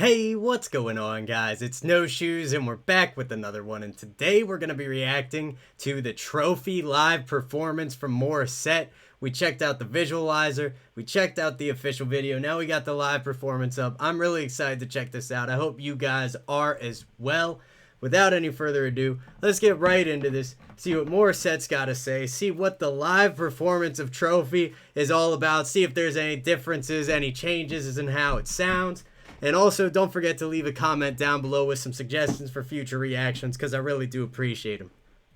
Hey, what's going on, guys? It's No Shoes, and we're back with another one. And today we're going to be reacting to the Trophy live performance from Morissette. We checked out the visualizer, we checked out the official video, now we got the live performance up. I'm really excited to check this out. I hope you guys are as well. Without any further ado, let's get right into this, see what Morissette's got to say, see what the live performance of Trophy is all about, see if there's any differences, any changes in how it sounds. And also, don't forget to leave a comment down below with some suggestions for future reactions, because I really do appreciate them.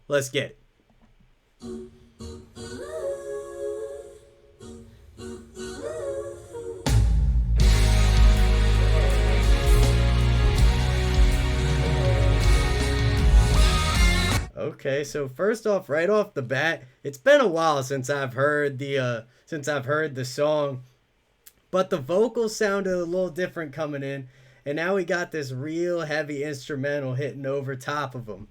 Let's get it. Okay, so first off, right off the bat, it's been a while since I've heard the song. But the vocals sounded a little different coming in, and now we got this real heavy instrumental hitting over top of them.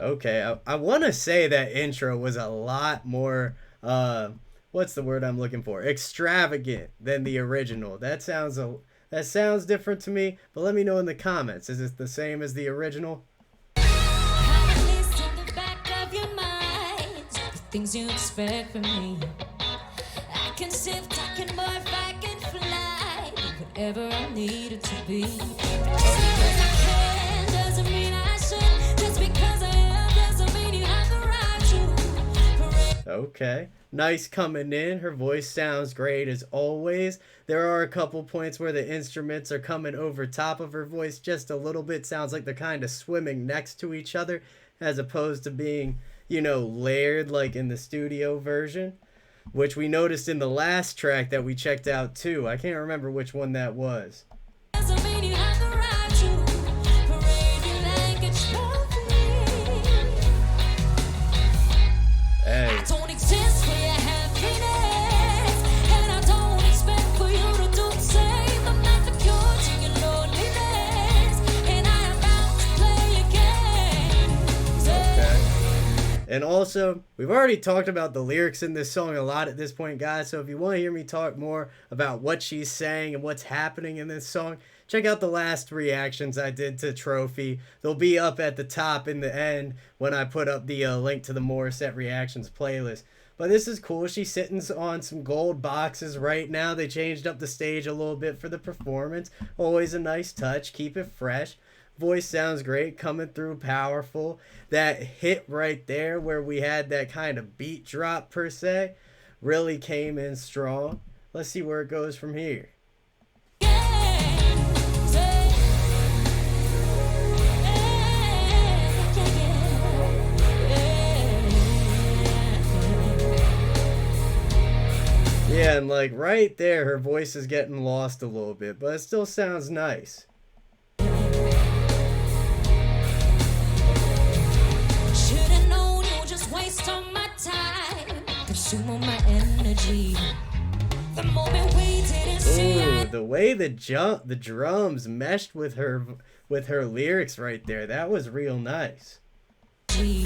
Okay, I want to say that intro was a lot more, what's the word I'm looking for? Extravagant than the original. That sounds different to me, but let me know in the comments. Is it the same as the original? Things you expect from me. I can shift, I can morph, I can fly, whatever I need it to be. Just because I can doesn't mean I should. Just because I am doesn't mean you have the right to. Okay. Nice coming in. Her voice sounds great as always. There are a couple points where the instruments are coming over top of her voice just a little bit. Sounds like they're kind of swimming next to each other as opposed to being, you know, layered like in the studio version, which we noticed in the last track that we checked out too. I can't remember which one that was. Hey. And also, we've already talked about the lyrics in this song a lot at this point, guys. So if you want to hear me talk more about what she's saying and what's happening in this song, check out the last reactions I did to Trophy. They'll be up at the top in the end when I put up the link to the Morissette Reactions playlist. But this is cool. She's sitting on some gold boxes right now. They changed up the stage a little bit for the performance. Always a nice touch. Keep it fresh. Voice sounds great, coming through powerful. That hit right there where we had that kind of beat drop per se really came in strong. Let's see where it goes from here. Yeah, and like right there, her voice is getting lost a little bit, but it still sounds nice. My energy. Ooh, the way the drums meshed with her lyrics right there, that was real nice. The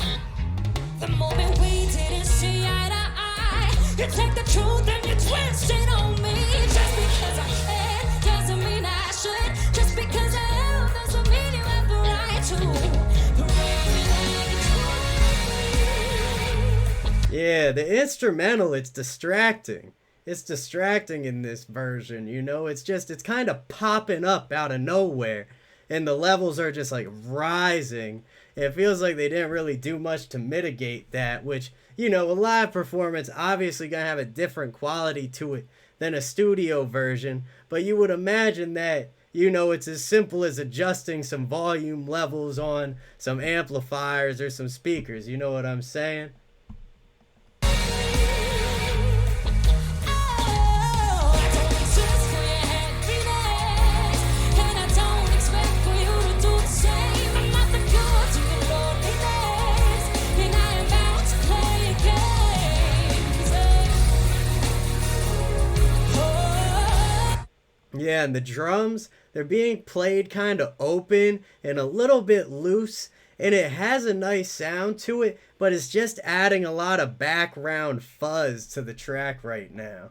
moment we didn't see eye to eye, you take the truth and you twist it on me. Just because I can doesn't mean I should. Just because I am doesn't mean you have the right to. Yeah, the instrumental, it's distracting. It's distracting in this version, you know? It's kind of popping up out of nowhere. And the levels are just like rising. It feels like they didn't really do much to mitigate that, which, you know, a live performance obviously gonna have a different quality to it than a studio version. But you would imagine that, you know, it's as simple as adjusting some volume levels on some amplifiers or some speakers. You know what I'm saying? Yeah, and the drums, they're being played kind of open and a little bit loose, and it has a nice sound to it, but it's just adding a lot of background fuzz to the track right now.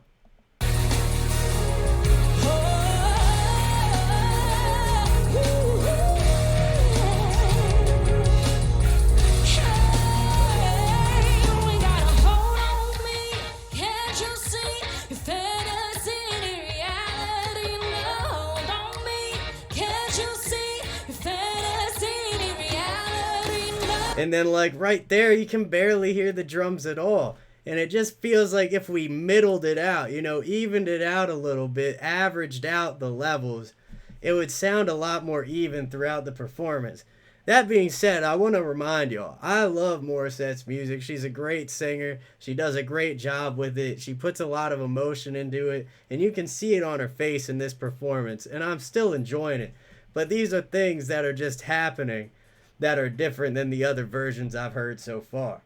And then like right there, you can barely hear the drums at all. And it just feels like if we middled it out, you know, evened it out a little bit, averaged out the levels, it would sound a lot more even throughout the performance. That being said, I want to remind y'all, I love Morissette's music. She's a great singer. She does a great job with it. She puts a lot of emotion into it, and you can see it on her face in this performance, and I'm still enjoying it. But these are things that are just happening that are different than the other versions I've heard so far.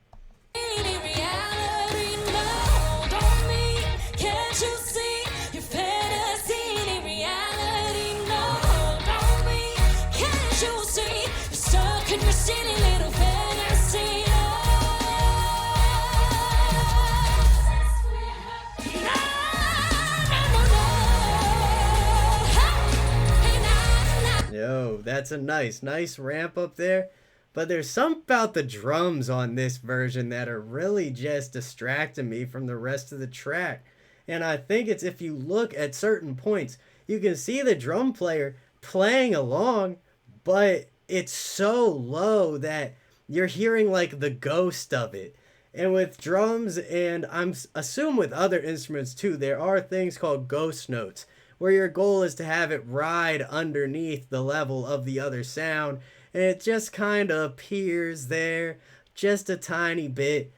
Yo, that's a nice ramp up there. But there's something about the drums on this version that are really just distracting me from the rest of the track. And I think it's if you look at certain points, you can see the drum player playing along, but it's so low that you're hearing like the ghost of it. And with drums, and I'm assume with other instruments too, there are things called ghost notes, where your goal is to have it ride underneath the level of the other sound, and it just kind of appears there just a tiny bit.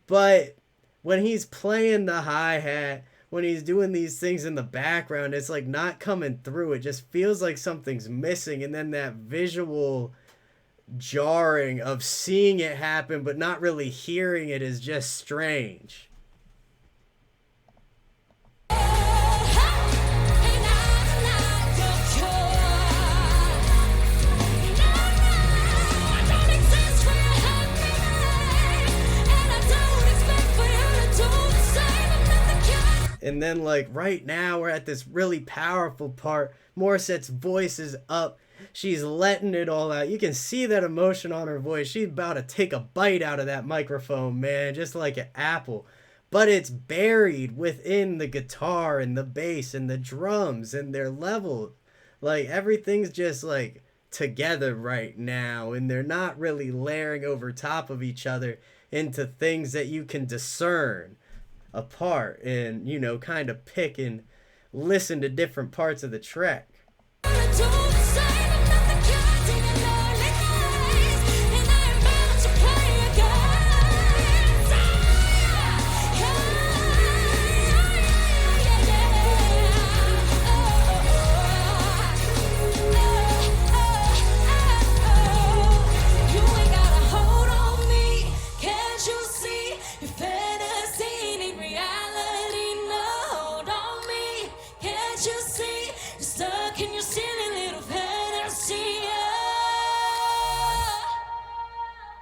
But when he's playing the hi-hat, when he's doing these things in the background, it's like not coming through. It just feels like something's missing, and then that visual jarring of seeing it happen but not really hearing it is just strange. And then like right now we're at this really powerful part. Morissette's voice is up. She's letting it all out. You can see that emotion on her voice. She's about to take a bite out of that microphone, man, just like an apple. But it's buried within the guitar and the bass and the drums and their level. Like everything's just like together right now, and they're not really layering over top of each other into things that you can discern apart and, you know, kind of pick and listen to different parts of the track.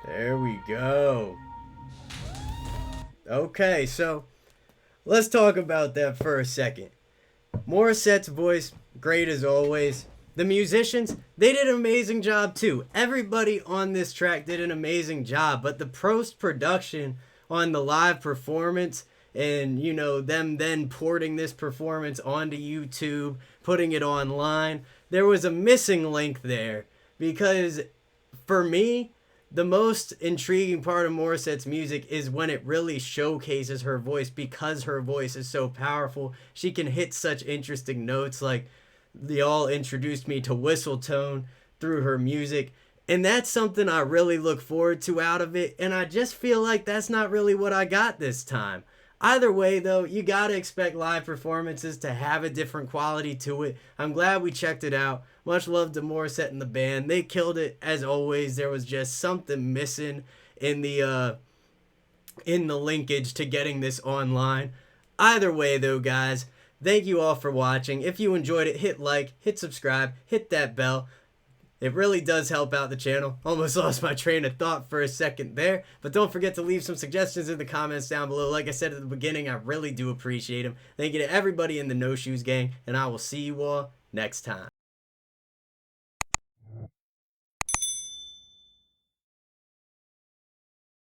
There we go. Okay, so let's talk about that for a second. Morissette's voice, great as always. The musicians, they did an amazing job too. Everybody on this track did an amazing job, but the post-production on the live performance and, you know, them then porting this performance onto YouTube, putting it online, there was a missing link there because for me, the most intriguing part of Morissette's music is when it really showcases her voice because her voice is so powerful. She can hit such interesting notes, like they all introduced me to whistle tone through her music. And that's something I really look forward to out of it. And I just feel like that's not really what I got this time. Either way, though, you gotta expect live performances to have a different quality to it. I'm glad we checked it out. Much love to Morissette and the band. They killed it as always. There was just something missing in the linkage to getting this online. Either way, though, guys, thank you all for watching. If you enjoyed it, hit like, hit subscribe, hit that bell. It really does help out the channel. Almost lost my train of thought for a second there. But don't forget to leave some suggestions in the comments down below. Like I said at the beginning, I really do appreciate them. Thank you to everybody in the No Shoes Gang, and I will see you all next time.